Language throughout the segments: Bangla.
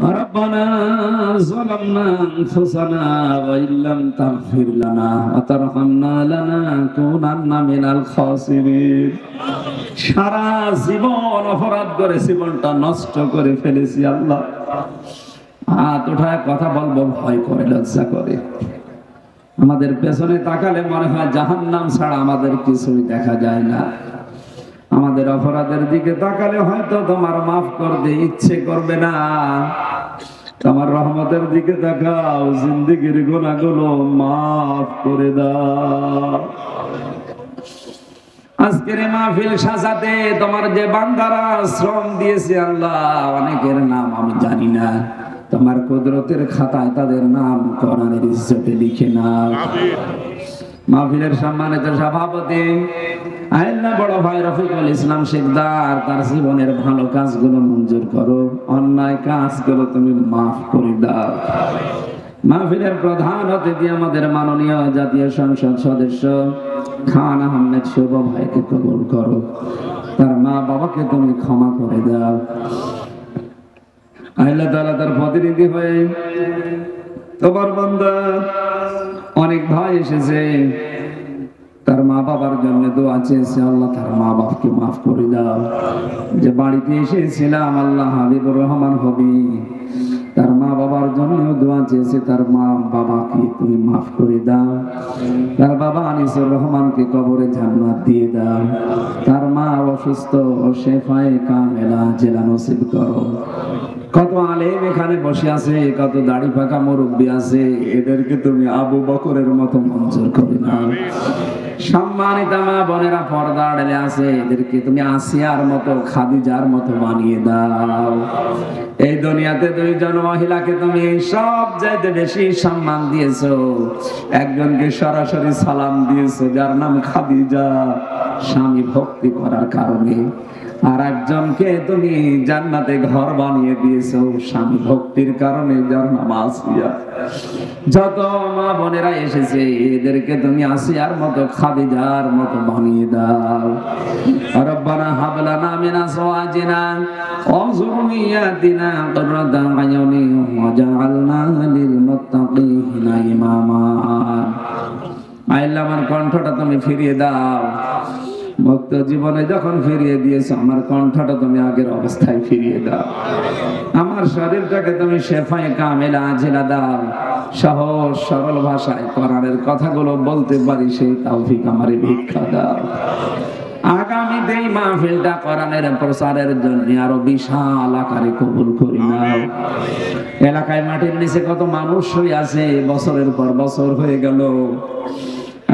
ربنا ظلمنا أنفسنا وإن لم تغفر لنا وترحمنا لنكونن من الخاسرين সারা জীবন অপরাধ করে জীবনটা নষ্ট করে ফেলেছি আল্লাহ। হাত উঠায় কথা বলবো ভয় করে, লজ্জা করে। আমাদের পেছনে তাকালে মনে হয় জাহান্নাম ছাড়া আমাদের কিছুই দেখা যায় না। আমাদের অপরাধের দিকে তাকালে হয়তো তোমার মাফ করতে ইচ্ছে করবে না। তোমার রহমতের দিকে তাকাও, জিন্দেগির গুনাহগুলো মাফ করে দাও। আজকের মাহফিল সাজাতে তোমার যে বান্দারা শ্রম দিয়েছে আল্লাহ, অনেকের নাম আমি জানি না, তোমার কুদরতের খাতায় তাদের নাম কোরআনের ইজ্জতে লিখে নাও। মাহফিলের সম্মানিত সভাপতি আল্লাহ বড় ভাই রফিকুল ইসলাম শিকদার, তার জীবনের ভালো কাজগুলো মঞ্জুর করো, অন্যায় কাজগুলো তুমি মাফ করে দাও। মাহফিলের প্রধান অতিথি আমাদের মাননীয় জাতীয় সংসদ সদস্য খান আহমেদ শুভ ভাইকে কবুল করো, তার মা বাবাকে তুমি ক্ষমা করে দাও। আল্লাহ তাআলা তার প্রতিনিধি হয়ে তোমার বান্দা অনেক ভাই এসেছে, তার মা বাবার জন্য দোয়া চেয়েছে, আল্লাহ তার মা বাবাকে মাফ করে দাও। যে বাড়িতে এসেছিলাম আল্লাহ হাবিবুর রহমান হবি, তার মা বাবার জন্য দোয়া চেয়েছে, তার মা বাবাকে তুমি মাফ করে দাও। তার বাবা আনিসুর রহমানকে কবরে জান্নাত দিয়ে দাও। তার মা অসুস্থ, শেফায়ে কামেলা জেলা নসিব করো। কত আলেম এখানে বসে আছে, কত দাড়ি পাকা মুরব্বী আছে, এদেরকে তুমি আবু বকরের মতো মঞ্জুর করে নাও। সম্মানিত মা বোনেরা পর্দা আড়ালে আছে, এদেরকে তুমি আসিয়ার মতো খাদিজার মতো বানিয়ে দাও। এই দুনিয়াতে দুইজন মহিলাকে তুমি সব চাইতে বেশি সম্মান দিয়েছো, একজনকে সরাসরি সালাম দিয়েছো যার নাম খাদিজা, স্বামী ভক্তি করার কারণে, আর একজনকে তুমি জান্নাতে ঘর বানিয়ে দিয়েছো স্বামী ভক্তির কারণে, যার নাম আসিয়া। যত মা বোনেরা এসেছে এদেরকে তুমি আসিয়ার মতো খাদিজার মতো বানিয়ে দাও। রব্বানা হাব লানা মিন আজওয়াজিনা ওয়া যুররিয়াতিনা কুররাতা আয়ুনি ওয়াজআলনা লিল মুত্তাকিনা ইমামা। আল্লাহ আমার কণ্ঠটা তুমি ফিরিয়ে দাও। মুক্ত জীবনে যখন ফিরিয়ে দিয়েছো, আমার কণ্ঠটা তুমি আগের অবস্থায় ফিরিয়ে দাও। আমার শরীরটাকে তুমি শেফায়ে কামেলা আজিলা দাও। সহজ সরল ভাষায় কোরআনের কথাগুলো বলতে পারি সেই তৌফিক আমারে ভিক্ষা দাও। আগামীতে এই মাহফিলটা কোরআনের প্রচারের জন্য আরো বিশাল আকারে কবুল করে নাও। এলাকায় মাটির নিচে কত মানুষ শুয়ে আছে, বছরের পর বছর হয়ে গেল।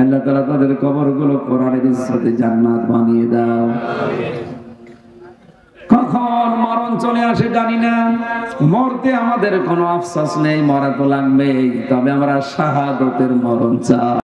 আল্লাহ তাআলা তাদের কবরগুলো কোরআনের ইজ্জতে জান্নাত বানিয়ে দাও। কখন মরণ চলে আসে জানি না, মরতে আমাদের কোনো আফসোস নেই, মরা তো লাগবেই, তবে আমরা শাহাদাতের মরণ চাই।